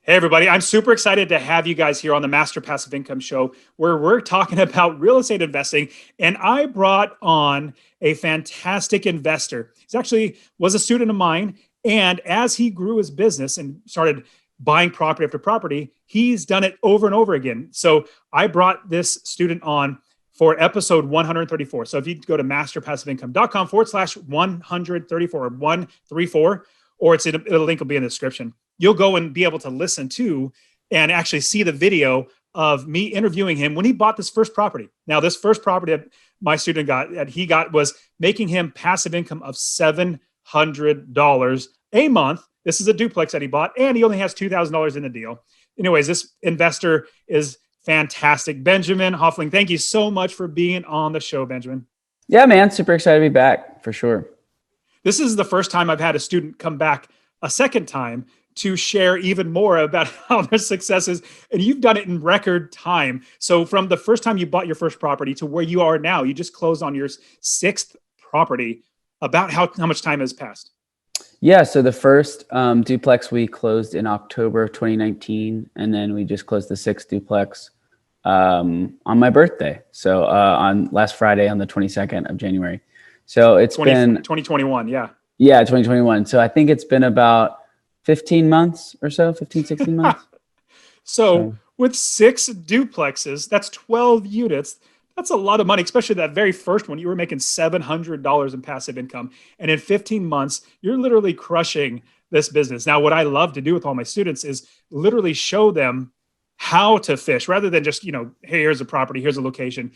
Hey, everybody. I'm super excited to have you guys here on the Master Passive Income Show, where we're talking about real estate investing. And I brought on a fantastic investor. He actually was a student of mine. And as he grew his business and started buying property after property, he's done it over and over again. So I brought this student on for episode 134. So if you go to masterpassiveincome.com/134 or 134, or the link will be in the description. You'll go and be able to listen to and actually see the video of me interviewing him when he bought this first property. Now, this first property that my student got, was making him passive income of $700 a month. This is a duplex that he bought, and he only has $2,000 in the deal. Anyways, this investor is fantastic. Benjamin Hoffling, thank you so much for being on the show, Benjamin. Yeah, man. Super excited to be back for sure. This is the first time I've had a student come back a second time to share even more about how their success is. And you've done it in record time. So from the first time you bought your first property to where you are now, you just closed on your sixth property. About how much time has passed? Yeah. So the first duplex we closed in October of 2019. And then we just closed the sixth duplex on my birthday. So on last Friday on the 22nd of January. So it's been 2021. Yeah. Yeah. 2021. So I think it's been about 15 months or so, 15, 16 months. So with 6 duplexes, that's 12 units. That's a lot of money, especially that very first one. You were making $700 in passive income. And in 15 months, you're literally crushing this business. Now, what I love to do with all my students is literally show them how to fish rather than just, hey, here's a property, here's a location.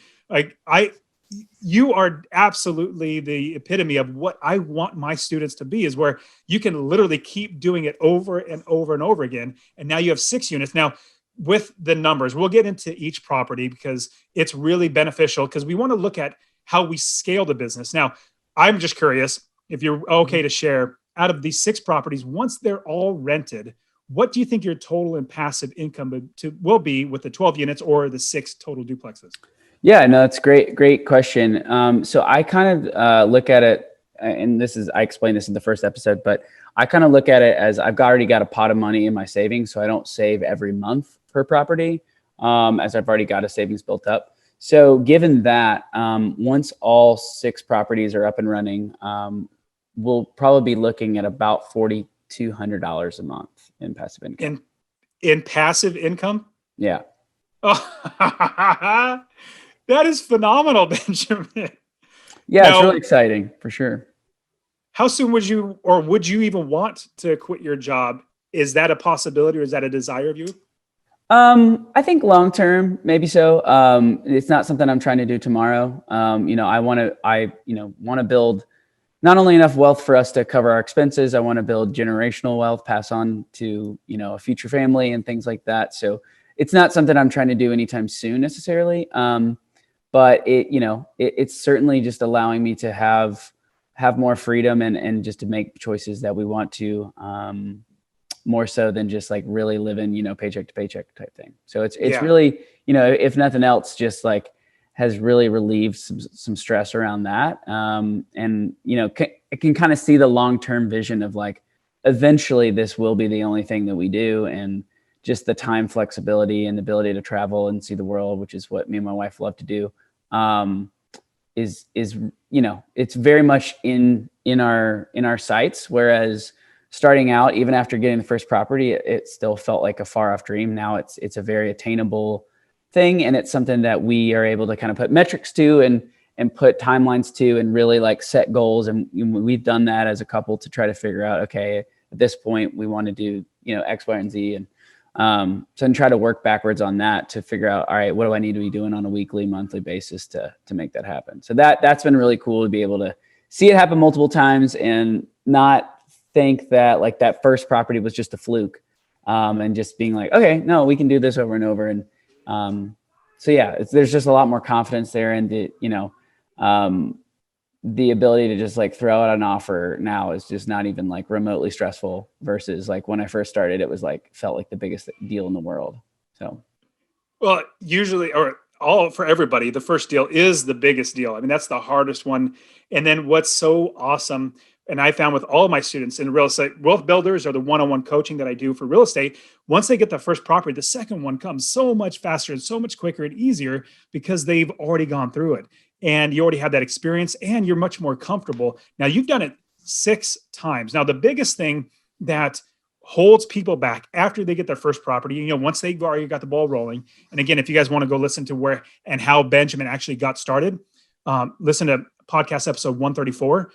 You are absolutely the epitome of what I want my students to be, is where you can literally keep doing it over and over and over again. And now you have 6 units. Now, with the numbers, we'll get into each property because it's really beneficial, because we want to look at how we scale the business. Now, I'm just curious if you're okay to share, out of these 6 properties, once they're all rented, what do you think your total and passive income will be with the 12 units or the 6 total duplexes? Yeah, no, it's great question. So I kind of look at it, and I explained this in the first episode, but I kind of look at it as I've already got a pot of money in my savings, so I don't save every month per property, as I've already got a savings built up. So given that, once all 6 properties are up and running, we'll probably be looking at about $4,200 a month in passive income. In passive income? Yeah. Oh, that is phenomenal, Benjamin. Yeah, it's really exciting for sure. How soon would you even want to quit your job? Is that a possibility, or is that a desire of you? I think long term, maybe so. It's not something I'm trying to do tomorrow. I want to build not only enough wealth for us to cover our expenses. I want to build generational wealth, pass on to, a future family and things like that. So it's not something I'm trying to do anytime soon necessarily. But it's certainly just allowing me to have more freedom and just to make choices that we want to, more so than just like really living, paycheck to paycheck type thing. So it's really, if nothing else, just like has really relieved some stress around that. I can kind of see the long-term vision of like, eventually this will be the only thing that we do. And just the time flexibility and the ability to travel and see the world, which is what me and my wife love to do, is it's very much in our sights. Whereas starting out, even after getting the first property, it still felt like a far off dream. Now it's a very attainable thing, and it's something that we are able to kind of put metrics to and put timelines to, and really like set goals. And we've done that as a couple to try to figure out, okay, at this point we want to do X, Y, and Z, and try to work backwards on that to figure out, all right, what do I need to be doing on a weekly, monthly basis to make that happen? So that's been really cool to be able to see it happen multiple times and not think that like that first property was just a fluke, and just being like, okay, no, we can do this over and over. And there's just a lot more confidence there, and the ability to just like throw out an offer now is just not even like remotely stressful, versus like when I first started, it was like, felt like the biggest deal in the world. So, well, usually, or all for everybody, the first deal is the biggest deal. I mean, that's the hardest one. And then what's so awesome and I found with all of my students in real estate, wealth builders or the one-on-one coaching that I do for real estate, once they get the first property, the second one comes so much faster and so much quicker and easier because they've already gone through it. And you already have that experience and you're much more comfortable. Now you've done it 6 times. Now, the biggest thing that holds people back after they get their first property, once they've already got the ball rolling. And again, if you guys want to go listen to where and how Benjamin actually got started, listen to podcast episode 134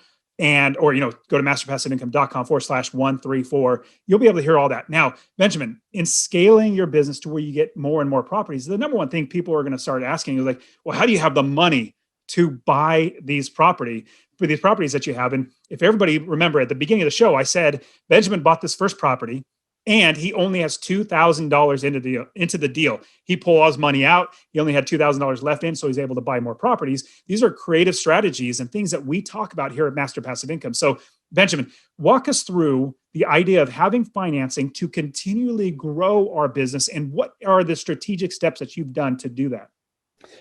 or go to masterpassiveincome.com/134. You'll be able to hear all that. Now, Benjamin, in scaling your business to where you get more and more properties, the number one thing people are going to start asking is like, well, how do you have the money to buy these properties that you have? And if everybody remember at the beginning of the show, I said Benjamin bought this first property and he only has $2,000 into the deal. He pulled all his money out. He only had $2,000 left in, so he's able to buy more properties. These are creative strategies and things that we talk about here at Master Passive Income. So Benjamin, walk us through the idea of having financing to continually grow our business, and what are the strategic steps that you've done to do that?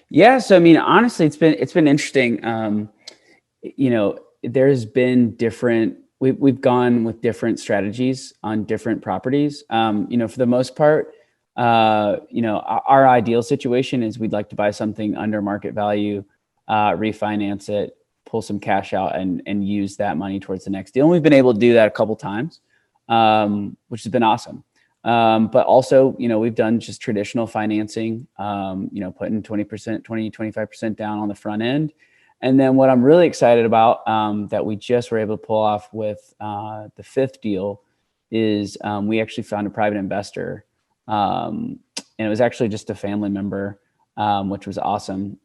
Yeah. So, I mean, honestly, it's been interesting. There's been we've gone with different strategies on different properties. For the most part, our ideal situation is we'd like to buy something under market value, refinance it, pull some cash out and use that money towards the next deal. And we've been able to do that a couple times, which has been awesome. But also, we've done just traditional financing, putting 25% down on the front end. And then what I'm really excited about, that we just were able to pull off with the fifth deal is we actually found a private investor. And it was actually just a family member, which was awesome.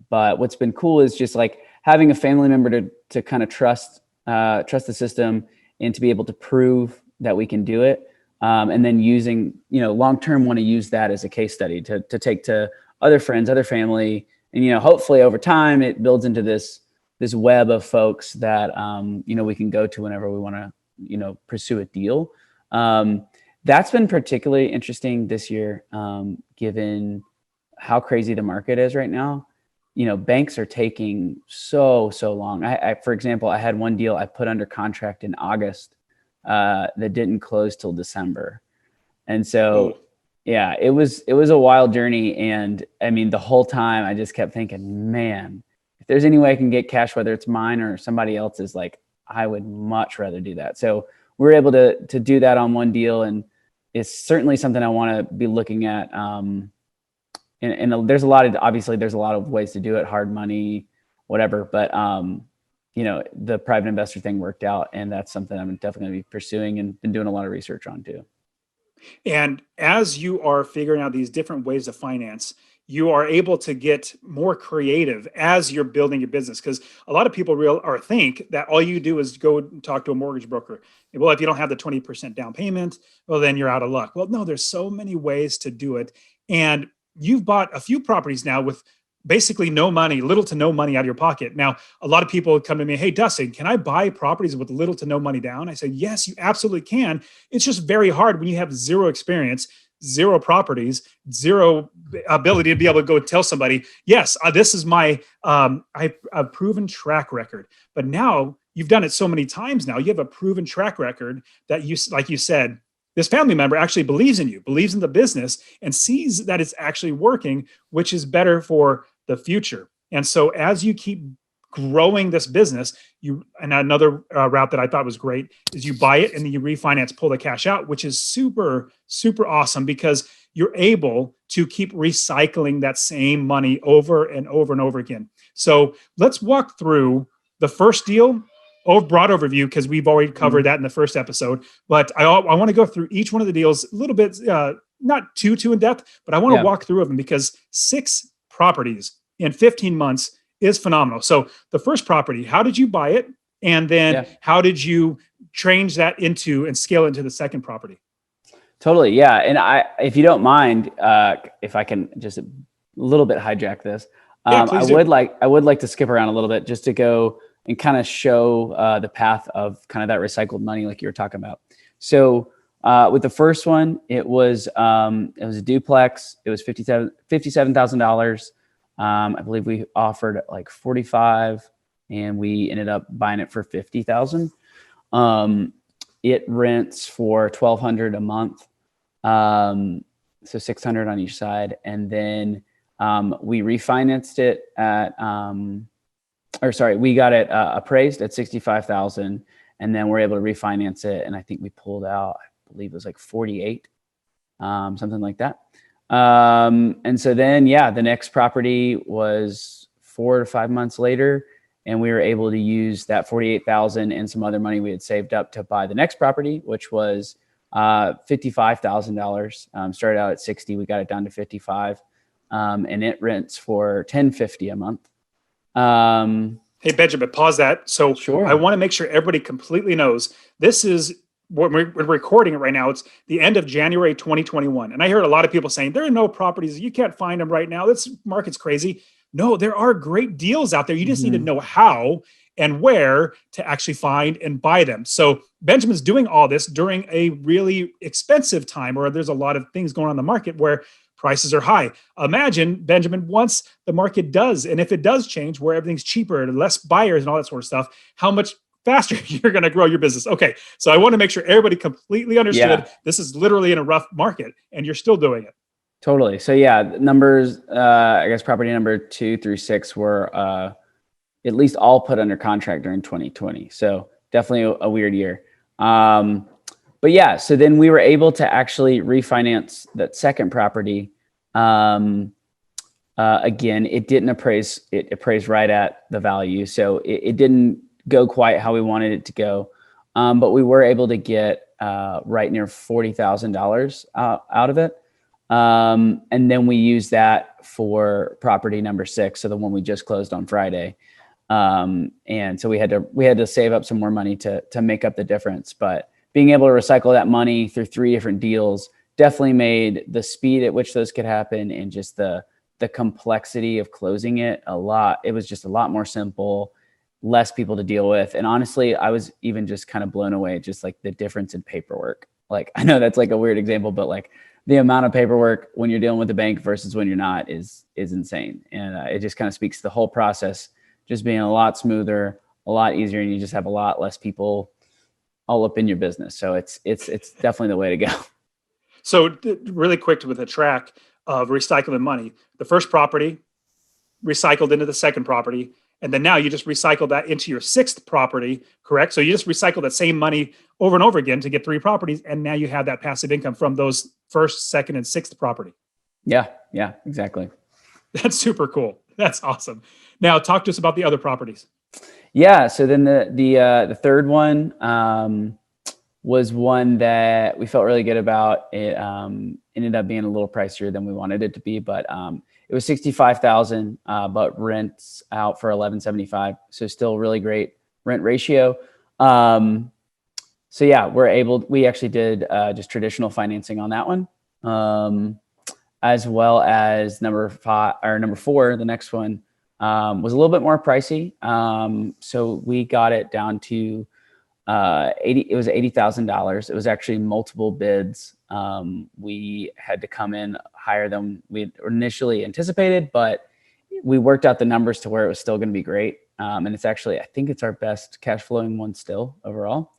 But what's been cool is just like having a family member to kind of trust the system and to be able to prove that we can do it. And then using, long-term want to use that as a case study to take to other friends, other family. And, hopefully over time it builds into this web of folks that, we can go to whenever we want to, pursue a deal. That's been particularly interesting this year, given how crazy the market is right now. Banks are taking so long. For example, I had one deal I put under contract in August that didn't close till December. And so, yeah, it was a wild journey. And I mean, the whole time I just kept thinking, man, if there's any way I can get cash, whether it's mine or somebody else's, like I would much rather do that. So we were able to do that on one deal. And it's certainly something I want to be looking at. And there's a lot of ways to do it, hard money, whatever. But, the private investor thing worked out, and that's something I'm definitely going to be pursuing and been doing a lot of research on too. And as you are figuring out these different ways of finance, you are able to get more creative as you're building your business. Because a lot of people think that all you do is go and talk to a mortgage broker. Well, if you don't have the 20% down payment, well, then you're out of luck. Well, no, there's so many ways to do it. And you've bought a few properties now with basically no money, little to no money out of your pocket. Now, a lot of people come to me, hey, Dustin, can I buy properties with little to no money down? I say, yes, you absolutely can. It's just very hard when you have zero experience, zero properties, zero ability to be able to go tell somebody, yes, this is my a proven track record. But now you've done it so many times now, you have a proven track record that like you said, this family member actually believes in you, believes in the business, and sees that it's actually working, which is better for the future. And so as you keep growing this business, and another route that I thought was great is you buy it and then you refinance, pull the cash out, which is super, super awesome because you're able to keep recycling that same money over and over and over again. So let's walk through the first deal. Broad overview, because we've already covered that in the first episode. But I want to go through each one of the deals a little bit, not too in depth, but I want to walk through them because 6 properties in 15 months is phenomenal. So the first property, how did you buy it? And then how did you change that into and scale into the second property? Totally. Yeah. And if you don't mind, if I can just a little bit hijack this, I would like to skip around a little bit just to go and kind of show the path of kind of that recycled money like you were talking about. So with the first one, it was a duplex. It was $57,000. I believe we offered like 45. and we ended up buying it for $50,000. It rents for $1,200 a month. So $600 on each side. And then we refinanced it at, we got it appraised at $65,000, and then we're able to refinance it. And I think we pulled out, I believe it was like 48, something like that. And so then, the next property was 4 to 5 months later, and we were able to use that 48,000 and some other money we had saved up to buy the next property, which was $55,000. Started out at 60, we got it down to 55, and it rents for $10.50 a month. Hey, Benjamin, pause that. So Sure. I want to make sure everybody completely knows this is what we're recording it right now. It's the end of January 2021. And I heard a lot of people saying there are no properties. You can't find them right now. This market's crazy. No, there are great deals out there. You just need to know how and where to actually find and buy them. So Benjamin's doing all this during a really expensive time where there's a lot of things going on in the market where prices are high. Imagine, Benjamin, once the market does, and if it does change where everything's cheaper and less buyers and all that sort of stuff, how much faster you're going to grow your business. Okay, so I want to make sure everybody completely understood this is literally in a rough market and you're still doing it. Totally. So numbers, I guess property number 2 through 6 were at least all put under contract during 2020. So definitely a weird year. So then we were able to actually refinance that second property. Again, it didn't appraise, it appraised right at the value. So it didn't go quite how we wanted it to go. But we were able to get right near $40,000 out of it. And then we used that for property number 6. So the one we just closed on Friday. And so we had to save up some more money to make up the difference, but being able to recycle that money through 3 different deals definitely made the speed at which those could happen and just the complexity of closing it it was just a lot more simple, less people to deal with. And honestly, I was even just kind of blown away, just like the difference in paperwork. Like, I know that's like a weird example, but like the amount of paperwork when you're dealing with the bank versus when you're not is insane. And it just kind of speaks to the whole process just being a lot smoother, a lot easier, and you just have a lot less people all up in your business. So it's definitely the way to go. So really quick with a track of recycling money, the first property recycled into the second property, and then now you just recycle that into your 6th property, correct? So you just recycle that same money over and over again to get 3 properties, and now you have that passive income from those first, second, and 6th property. Yeah, exactly. That's super cool. That's awesome. Now talk to us about the other properties. Yeah. So then the third one was one that we felt really good about. It ended up being a little pricier than we wanted it to be, but it was $65,000, but rents out for $1,175. So still really great rent ratio. We actually did just traditional financing on that one, as well as number 4, the next one. Was a little bit more pricey. So we got it down to it was $80,000. It was actually multiple bids. We had to come in higher than we initially anticipated, but we worked out the numbers to where it was still going to be great. And it's actually, I think it's our best cash flowing one still overall.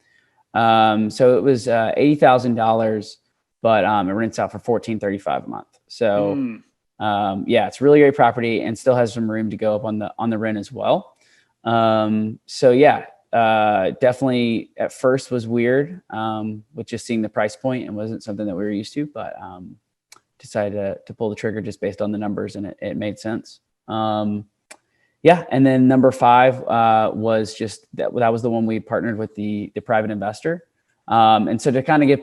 So it was $80,000, but it rents out for $1,435 a month. So it's really great property and still has some room to go up on the rent as well. Definitely at first was weird with just seeing the price point and wasn't something that we were used to, but decided to pull the trigger just based on the numbers, and it made sense. And then number 5 was just that was the one we partnered with the private investor. And so to kind of give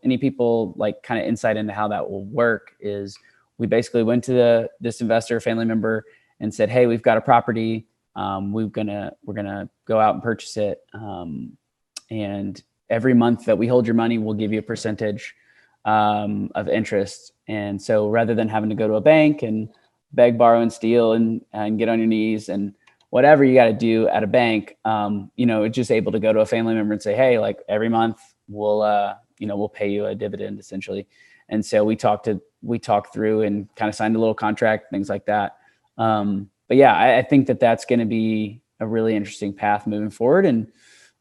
any people like kind of insight into how that will work is we basically went to this investor, family member, and said, hey, we've got a property. We're gonna go out and purchase it. And every month that we hold your money, we'll give you a percentage of interest. And so rather than having to go to a bank and beg, borrow, and steal and get on your knees and whatever you got to do at a bank, it's just able to go to a family member and say, hey, like every month we'll pay you a dividend essentially. And so we talked through and kind of signed a little contract, things like that. I think that's going to be a really interesting path moving forward. And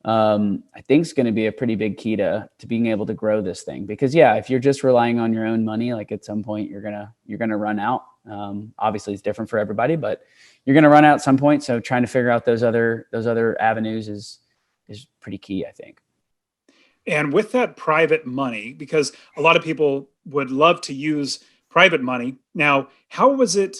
I think it's going to be a pretty big key to being able to grow this thing, because yeah, if you're just relying on your own money, like at some point you're going to run out. Obviously it's different for everybody, but you're going to run out at some point. So trying to figure out those other avenues is pretty key, I think. And with that private money, because a lot of people would love to use private money. Now, how was it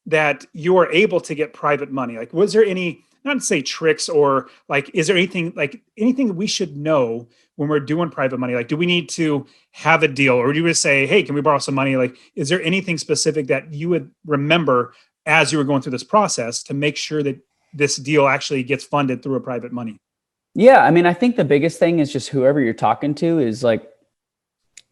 that you were able to get private money? Like, was there any, not to say tricks, or like, is there anything that we should know when we're doing private money? Like, do we need to have a deal, or do we say, hey, can we borrow some money? Like, is there anything specific that you would remember as you were going through this process to make sure that this deal actually gets funded through a private money? Yeah. I mean, I think the biggest thing is just whoever you're talking to is like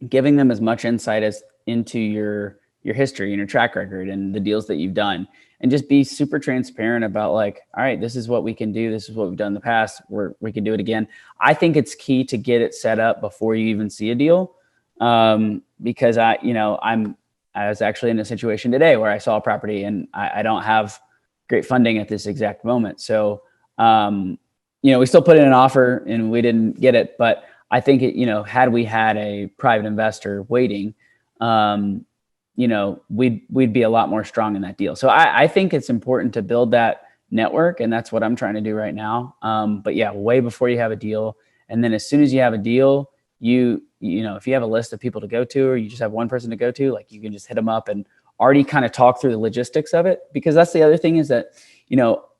giving them as much insight as into your history and your track record and the deals that you've done, and just be super transparent about like, all right, this is what we can do. This is what we've done in the past. We can do it again. I think it's key to get it set up before you even see a deal. Because I was actually in a situation today where I saw a property and I don't have great funding at this exact moment. So, we still put in an offer and we didn't get it, but I think had we had a private investor waiting, we'd be a lot more strong in that deal. So I think it's important to build that network, and that's what I'm trying to do right now. But yeah, way before you have a deal. And then as soon as you have a deal, if you have a list of people to go to, or you just have one person to go to, like you can just hit them up and already kind of talk through the logistics of it. Because that's the other thing, is that,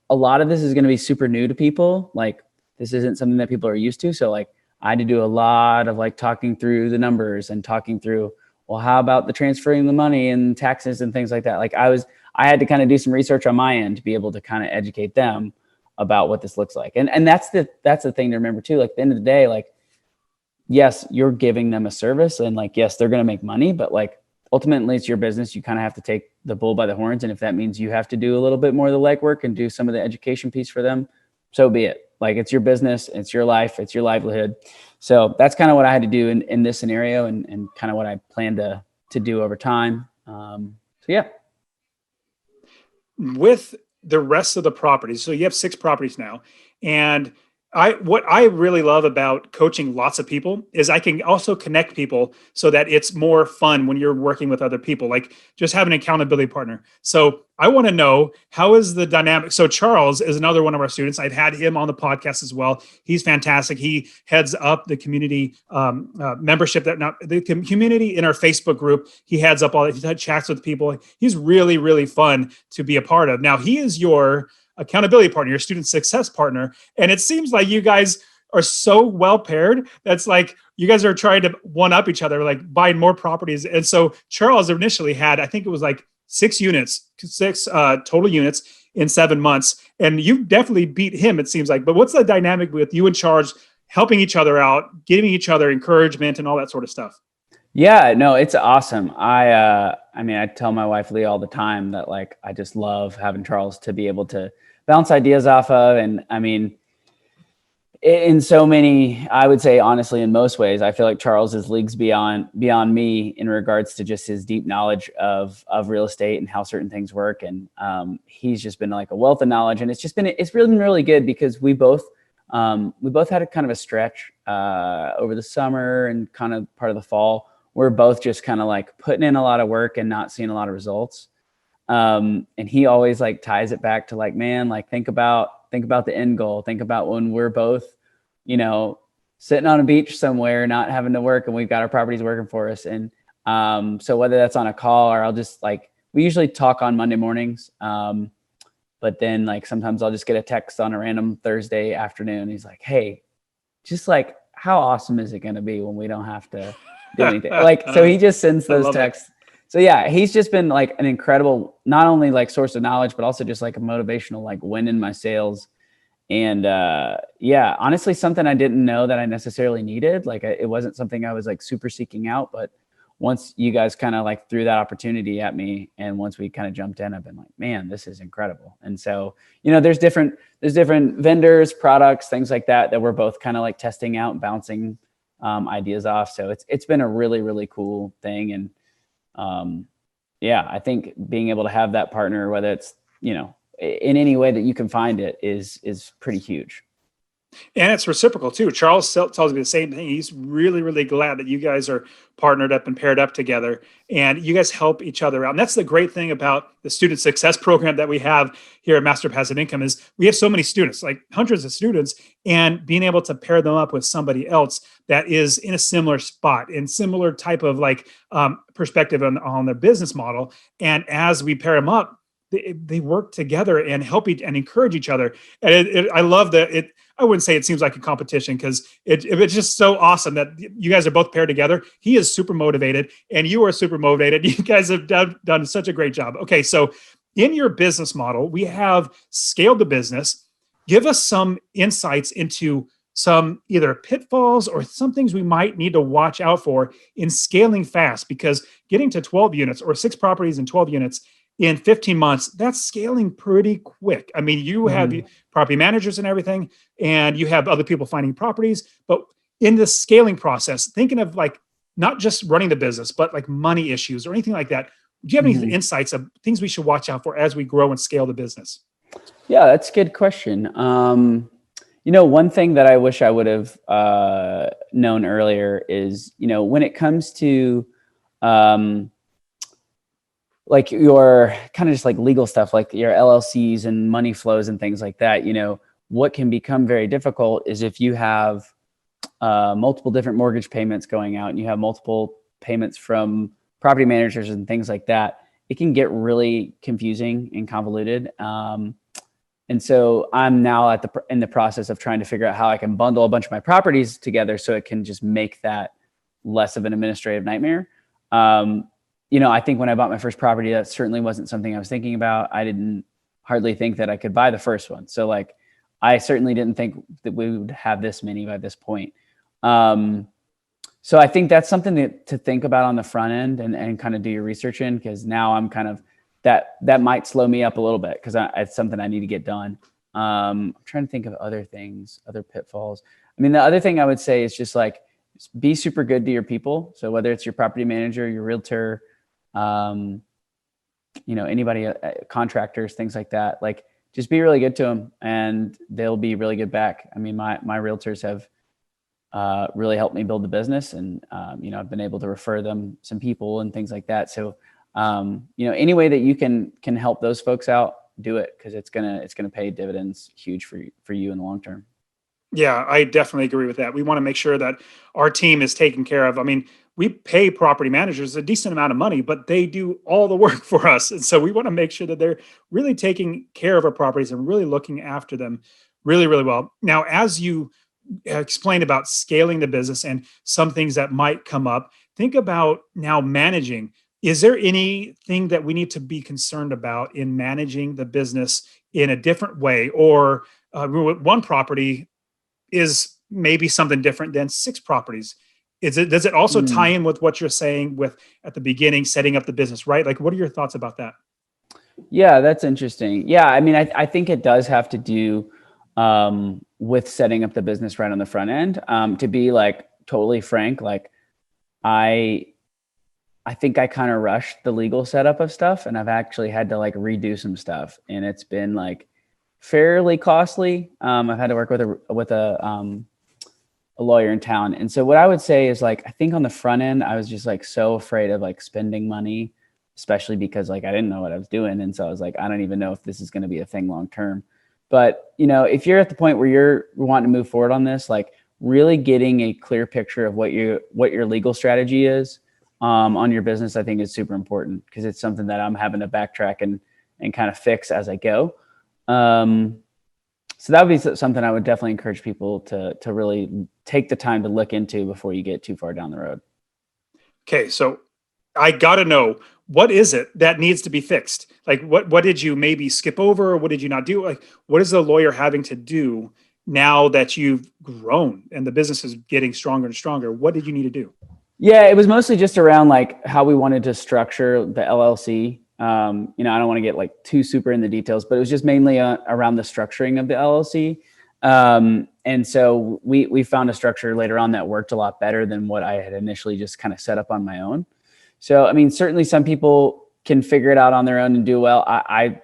a lot of this is going to be super new to people. Like, this isn't something that people are used to. So like, I had to do a lot of like talking through the numbers and talking through, well, how about the transferring the money and taxes and things like that? Like I had to kind of do some research on my end to be able to kind of educate them about what this looks like. And that's the thing to remember too. Like at the end of the day, like, yes, you're giving them a service, and like, yes, they're going to make money, but like ultimately it's your business. You kind of have to take the bull by the horns. And if that means you have to do a little bit more of the legwork and do some of the education piece for them, so be it. Like, it's your business, it's your life, it's your livelihood. So that's kind of what I had to do in this scenario, and kind of what I plan to do over time. So yeah. With the rest of the properties, so you have 6 properties now, and what I really love about coaching lots of people is I can also connect people so that it's more fun when you're working with other people, like just have an accountability partner. So I want to know, how is the dynamic? So Charles is another one of our students. I've had him on the podcast as well. He's fantastic. He heads up the community membership, the community in our Facebook group. He heads up all that. He chats with people. He's really, really fun to be a part of. Now, he is your accountability partner, your student success partner. And it seems like you guys are so well paired. That's like, you guys are trying to one up each other, like buying more properties. And so Charles initially had, I think it was like 6 total units in 7 months. And you definitely beat him, it seems like. But what's the dynamic with you and Charles helping each other out, giving each other encouragement and all that sort of stuff? Yeah, no, it's awesome. I mean, I tell my wife Lee all the time that like, I just love having Charles to be able to bounce ideas off of. And I mean, in so many, I would say, honestly, in most ways, I feel like Charles is leagues beyond me in regards to just his deep knowledge of real estate and how certain things work. And he's just been like a wealth of knowledge. And it's really been really good, because we both had a kind of a stretch over the summer and kind of part of the fall. We're both just kind of like putting in a lot of work and not seeing a lot of results. And he always like ties it back to like, man, like think about the end goal. Think about when we're both, sitting on a beach somewhere, not having to work, and we've got our properties working for us. And so whether that's on a call, or I'll just like, we usually talk on Monday mornings. But then like sometimes I'll just get a text on a random Thursday afternoon. He's like, hey, just like, how awesome is it going to be when we don't have to do anything? Like, so he just sends those texts. So yeah, he's just been like an incredible, not only like source of knowledge, but also just like a motivational, like win in my sales. And yeah, honestly, something I didn't know that I necessarily needed. Like it wasn't something I was like super seeking out, but once you guys kind of like threw that opportunity at me, and once we kind of jumped in, I've been like, man, this is incredible. And so, there's different vendors, products, things like that we're both kind of like testing out and bouncing ideas off. So it's been a really, really cool thing. And yeah, I think being able to have that partner, whether it's, in any way that you can find it is pretty huge. And it's reciprocal too. Charles tells me the same thing. He's really, really glad that you guys are partnered up and paired up together, and you guys help each other out. And that's the great thing about the student success program that we have here at Master Passive Income is we have so many students, like hundreds of students, and being able to pair them up with somebody else that is in a similar spot, in similar type of like perspective on their business model. And as we pair them up, they work together and help and encourage each other. And I love that I wouldn't say it seems like a competition because it's just so awesome that you guys are both paired together. He is super motivated and you are super motivated. You guys have done such a great job. Okay, so in your business model, we have scaled the business. Give us some insights into some either pitfalls or some things we might need to watch out for in scaling fast, because getting to 12 units or 6 properties and 12 units in 15 months, that's scaling pretty quick. I mean, you have property managers and everything, and you have other people finding properties. But in the scaling process, thinking of like not just running the business, but like money issues or anything like that, do you have any insights of things we should watch out for as we grow and scale the business? Yeah, that's a good question. One thing that I wish I would have known earlier is, when it comes to like your kind of just like legal stuff, like your LLCs and money flows and things like that, what can become very difficult is if you have multiple different mortgage payments going out and you have multiple payments from property managers and things like that, it can get really confusing and convoluted. And so I'm now in the process of trying to figure out how I can bundle a bunch of my properties together so it can just make that less of an administrative nightmare. I think when I bought my first property, that certainly wasn't something I was thinking about. I didn't hardly think that I could buy the first one. So like, I certainly didn't think that we would have this many by this point. So I think that's something to think about on the front end and kind of do your research in, because now I'm kind of, that might slow me up a little bit because it's something I need to get done. I'm trying to think of other things, other pitfalls. I mean, the other thing I would say is just like, be super good to your people. So whether it's your property manager, your realtor, anybody, contractors, things like that, like just be really good to them and they'll be really good back. I mean, my realtors have really helped me build the business, and I've been able to refer them some people and things like that. So any way that you can help those folks out, do it, because it's gonna pay dividends huge for you in the long term. Yeah, I definitely agree with that. We want to make sure that our team is taken care of. I mean, we pay property managers a decent amount of money, but they do all the work for us. And so we want to make sure that they're really taking care of our properties and really looking after them really, really well. Now, as you explained about scaling the business and some things that might come up, think about now managing. Is there anything that we need to be concerned about in managing the business in a different way? Or one property is maybe something different than 6 properties. Does it also tie in with what you're saying with at the beginning, setting up the business, right? Like, what are your thoughts about that? Yeah, that's interesting. Yeah, I mean, I think it does have to do with setting up the business right on the front end. To be like totally frank, like I think I kind of rushed the legal setup of stuff, and I've actually had to like redo some stuff, and it's been like fairly costly. I've had to work with a lawyer in town. And so what I would say is like, I think on the front end, I was just like so afraid of like spending money, especially because like I didn't know what I was doing. And so I was like, I don't even know if this is going to be a thing long term. But if you're at the point where you're wanting to move forward on this, like really getting a clear picture of what your legal strategy is on your business, I think is super important, because it's something that I'm having to backtrack and kind of fix as I go. So that would be something I would definitely encourage people to really take the time to look into before you get too far down the road. Okay, so I got to know, what is it that needs to be fixed? Like, what did you maybe skip over, or what did you not do? Like, what is the lawyer having to do now that you've grown and the business is getting stronger and stronger? What did you need to do? Yeah, it was mostly just around like how we wanted to structure the LLC. I don't want to get like too super in the details, but it was just mainly around the structuring of the LLC. And so we found a structure later on that worked a lot better than what I had initially just kind of set up on my own. So, I mean, certainly some people can figure it out on their own and do well. I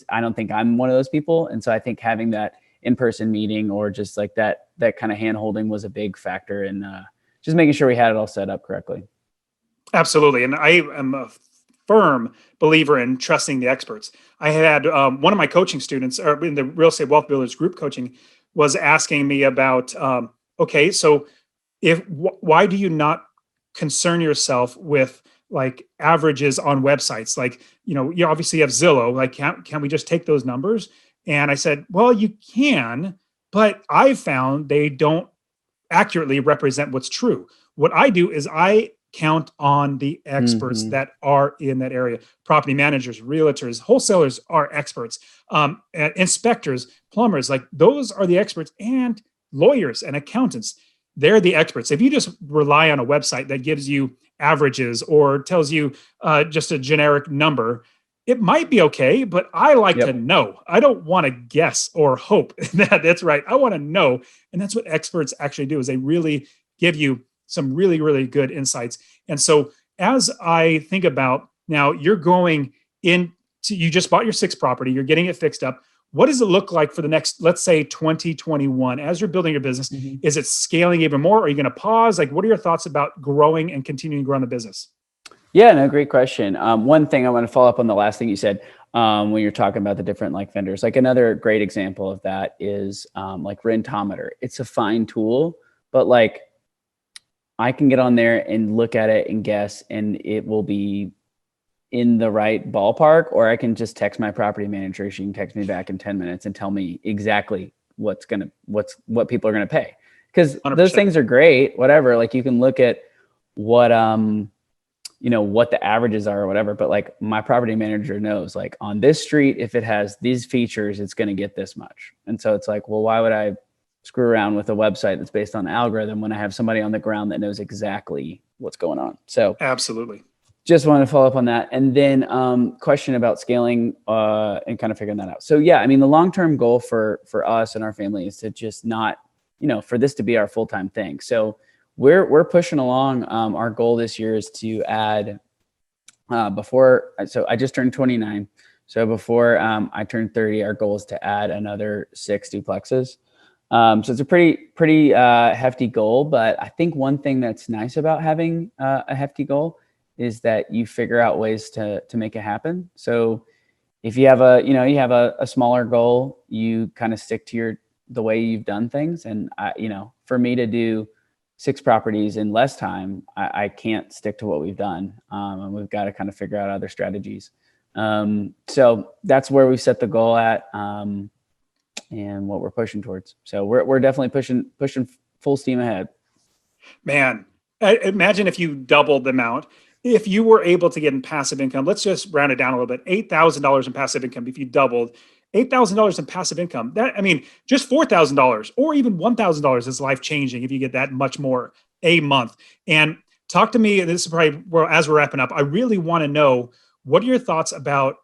I don't think I'm one of those people. And so I think having that in-person meeting or just like that kind of hand holding was a big factor in just making sure we had it all set up correctly. Absolutely. And I am a firm believer in trusting the experts. I had one of my coaching students, or in the Real Estate Wealth Builders group coaching, was asking me about, okay, so why do you not concern yourself with like averages on websites? Like, you obviously have Zillow. Like, can we just take those numbers? And I said, well, you can, but I found they don't accurately represent what's true. What I do is I count on the experts that are in that area. Property managers, realtors, wholesalers are experts. Inspectors, plumbers, like those are the experts, and lawyers and accountants. They're the experts. If you just rely on a website that gives you averages or tells you just a generic number, it might be okay, but I like to know. I don't want to guess or hope that that's right. I want to know. And that's what experts actually do, is they really give you some really, really good insights. And so as I think about now, you're going in, you just bought your sixth property, you're getting it fixed up. What does it look like for the next, let's say 2021, as you're building your business? Is it scaling even more? Are you going to pause? Like, what are your thoughts about growing and continuing to grow in the business? Yeah, no, great question. One thing I want to follow up on the last thing you said, when you're talking about the different like vendors, like another great example of that is like Rentometer. It's a fine tool, but like I can get on there and look at it and guess, and it will be in the right ballpark, or I can just text my property manager. She can text me back in 10 minutes and tell me exactly what people are going to pay. Cause 100%. Those things are great, whatever. Like you can look at what, what the averages are or whatever, but like my property manager knows, like on this street, if it has these features, it's going to get this much. And so it's like, well, why would I screw around with a website that's based on the algorithm when I have somebody on the ground that knows exactly what's going on? So absolutely. Just wanted to follow up on that. And then question about scaling and kind of figuring that out. So yeah, I mean, the long-term goal for us and our family is to just not, for this to be our full-time thing. So we're pushing along. Our goal this year is to add so I just turned 29. So before I turned 30, our goal is to add another 6 duplexes. So it's a pretty hefty goal, but I think one thing that's nice about having a hefty goal is that you figure out ways to make it happen. So if you have a smaller goal, you kind of stick to the way you've done things. And for me to do 6 properties in less time, I can't stick to what we've done. And we've got to kind of figure out other strategies. So that's where we set the goal at, and what we're pushing towards. So we're definitely pushing full steam ahead. Man, imagine if you doubled the amount. If you were able to get in passive income, let's just round it down a little bit, $8,000 in passive income. If you doubled $8,000 in passive income, just $4,000 or even $1,000 is life changing if you get that much more a month. And talk to me. This is probably as we're wrapping up. I really want to know, what are your thoughts about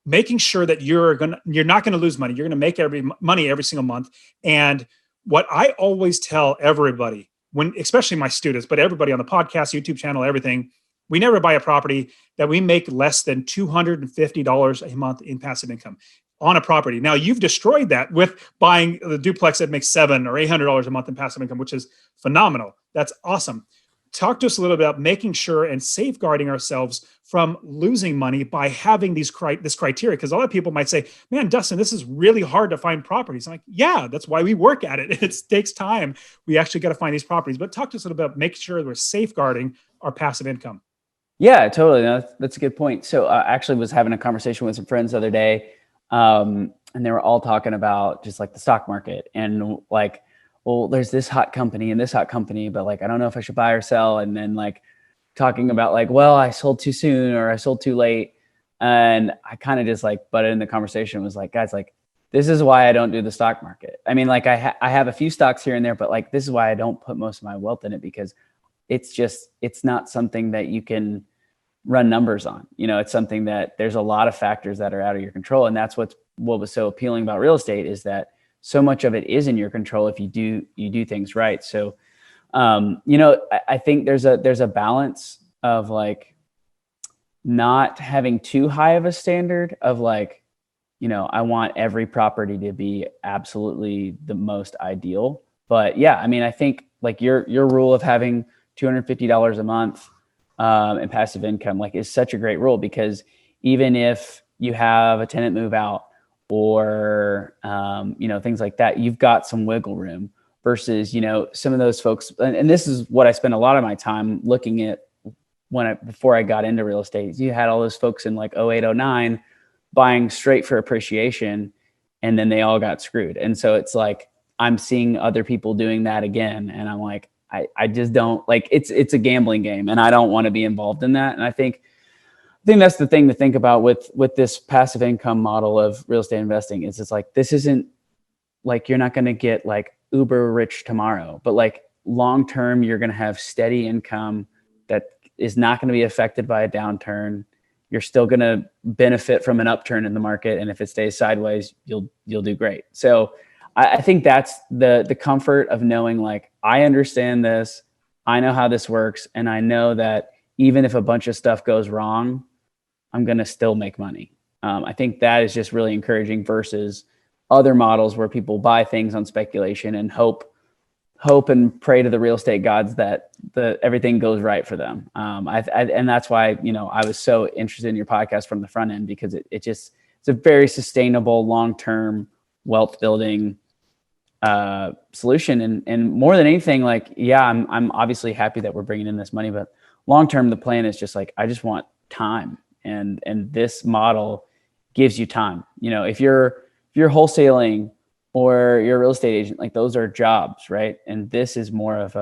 making sure that you're not going to lose money. You're going to make money every single month. And what I always tell everybody, especially my students, but everybody on the podcast, YouTube channel, everything, we never buy a property that we make less than $250 a month in passive income on a property. Now, you've destroyed that with buying the duplex that makes $700 or $800 a month in passive income, which is phenomenal. That's awesome. Talk to us a little bit about making sure and safeguarding ourselves from losing money by having this criteria. Because a lot of people might say, man, Dustin, this is really hard to find properties. I'm like, yeah, that's why we work at it. It takes time. We actually got to find these properties. But talk to us a little bit about making sure we're safeguarding our passive income. Yeah, totally. No, that's a good point. So I actually was having a conversation with some friends the other day, and they were all talking about just like the stock market and like, well, there's this hot company and this hot company, but like, I don't know if I should buy or sell. And then like talking about like, well, I sold too soon or I sold too late. And I kind of just like butted in the conversation and was like, guys, like, this is why I don't do the stock market. I mean, like I have a few stocks here and there, but like, this is why I don't put most of my wealth in it, because it's not something that you can run numbers on. It's something that there's a lot of factors that are out of your control. And that's what was so appealing about real estate, is that so much of it is in your control if you do things right. So, I think there's a balance of like not having too high of a standard of like, I want every property to be absolutely the most ideal. But yeah, I mean, I think like your rule of having $250 a month in passive income, like, is such a great rule, because even if you have a tenant move out or, things like that, you've got some wiggle room versus, some of those folks. And this is what I spend a lot of my time looking at before I got into real estate. You had all those folks in like 08, 09 buying straight for appreciation, and then they all got screwed. And so it's like, I'm seeing other people doing that again. And I'm like, I just don't like, it's a gambling game, and I don't want to be involved in that. And I think that's the thing to think about with this passive income model of real estate investing, is it's like, this isn't like, you're not going to get like uber rich tomorrow, but like long-term, you're going to have steady income that is not going to be affected by a downturn. You're still going to benefit from an upturn in the market. And if it stays sideways, you'll do great. So I think that's the comfort of knowing, like, I understand this, I know how this works. And I know that even if a bunch of stuff goes wrong, I'm going to still make money. I think that is just really encouraging versus other models where people buy things on speculation and hope and pray to the real estate gods that everything goes right for them. And that's why, I was so interested in your podcast from the front end, because it's a very sustainable, long-term wealth building solution. And more than anything, like, yeah, I'm obviously happy that we're bringing in this money, but long-term, the plan is just like, I just want time. And this model gives you time. If you're wholesaling or you're a real estate agent, like, those are jobs, right? And this is more of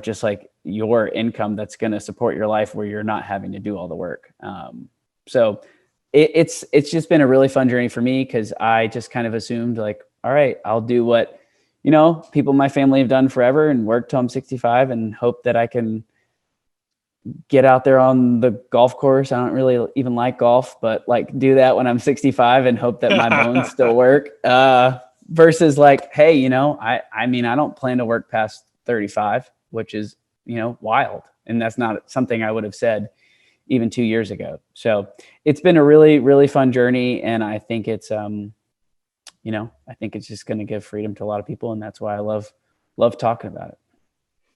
just like your income that's going to support your life, where you're not having to do all the work. So it's just been a really fun journey for me, because I just kind of assumed, like, all right, I'll do what, people in my family have done forever, and work till I'm 65, and hope that I can get out there on the golf course. I don't really even like golf, but like, do that when I'm 65 and hope that my bones still work. Versus like, hey, I mean, I don't plan to work past 35, which is, wild. And that's not something I would have said even 2 years ago. So it's been a really, really fun journey. And I think it's, I think it's just going to give freedom to a lot of people. And that's why I love talking about it.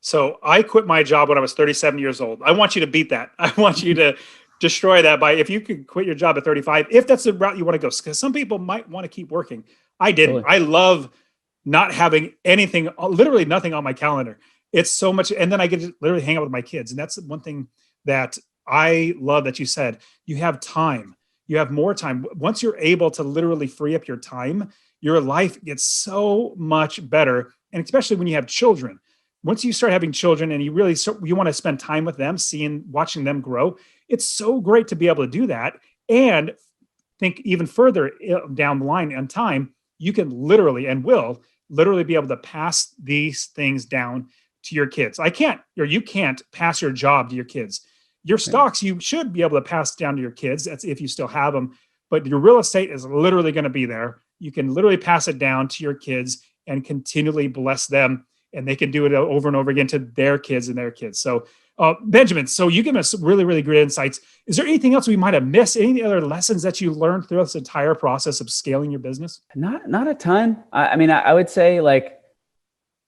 So I quit my job when I was 37 years old. I want you to beat that. I want you to destroy that by, if you could quit your job at 35, if that's the route you want to go, because some people might want to keep working. I didn't. Totally. I love not having anything, literally nothing on my calendar. It's so much. And then I get to literally hang out with my kids. And that's one thing that I love that you said. You have time. You have more time. Once you're able to literally free up your time, your life gets so much better. And especially when you have children. Once you start having children and you want to spend time with them, watching them grow, it's so great to be able to do that. And think even further down the line in time, you can literally and will literally be able to pass these things down to your kids. You can't pass your job to your kids. Your stocks, you should be able to pass down to your kids. That's if you still have them. But your real estate is literally going to be there. You can literally pass it down to your kids and continually bless them. And they can do it over and over again to their kids and their kids. So, Benjamin, so you give us really, really great insights. Is there anything else we might have missed? Any other lessons that you learned throughout this entire process of scaling your business? Not a ton. I would say, like,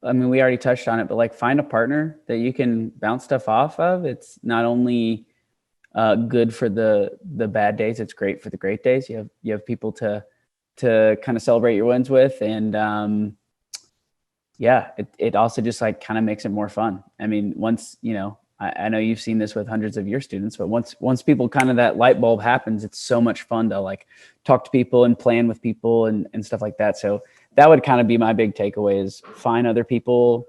we already touched on it, but like, find a partner that you can bounce stuff off of. It's not only good for the bad days, it's great for the great days. You have people to kind of celebrate your wins with, and it also just like kind of makes it more fun. I mean, once, I know you've seen this with hundreds of your students, but once people kind of, that light bulb happens, it's so much fun to like talk to people and plan with people and stuff like that. So that would kind of be my big takeaway, is find other people,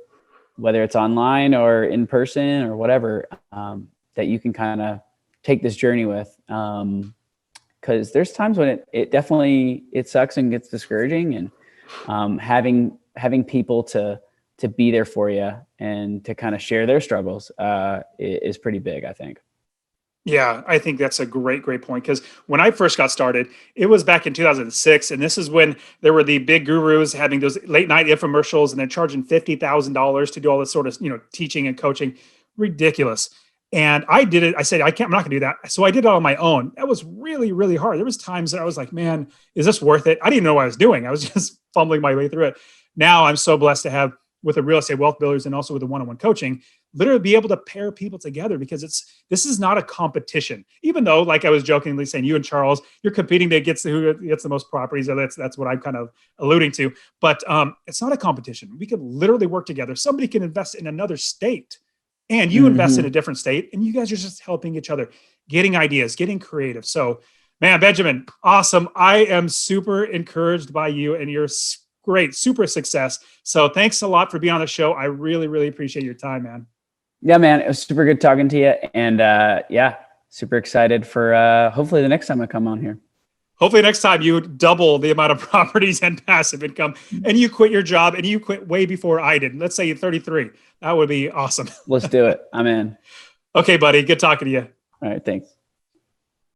whether it's online or in person or whatever, that you can kind of take this journey with. Cause there's times when it definitely sucks and gets discouraging, and having people to be there for you and to kind of share their struggles is pretty big, I think. Yeah, I think that's a great point. Because when I first got started, it was back in 2006. And this is when there were the big gurus having those late night infomercials, and they're charging $50,000 to do all this sort of, teaching and coaching. Ridiculous. And I did it. I said, I'm not gonna do that. So I did it on my own. That was really, really hard. There was times that I was like, man, is this worth it? I didn't know what I was doing. I was just fumbling my way through it. Now I'm so blessed to have with the real estate wealth builders and also with the one-on-one coaching, literally be able to pair people together because this is not a competition. Even though, like I was jokingly saying, you and Charles, you're competing to get who gets the most properties. Or that's what I'm kind of alluding to. But it's not a competition. We can literally work together. Somebody can invest in another state, and you invest in a different state, and you guys are just helping each other, getting ideas, getting creative. So, man, Benjamin, awesome. I am super encouraged by you and your great, super success. So thanks a lot for being on the show. I really, really appreciate your time, man. Yeah, man, it was super good talking to you. And yeah, super excited for hopefully the next time I come on here. Hopefully next time you double the amount of properties and passive income and you quit your job and you quit way before I did. Let's say you're 33. That would be awesome. Let's do it. I'm in. Okay, buddy. Good talking to you. All right. Thanks.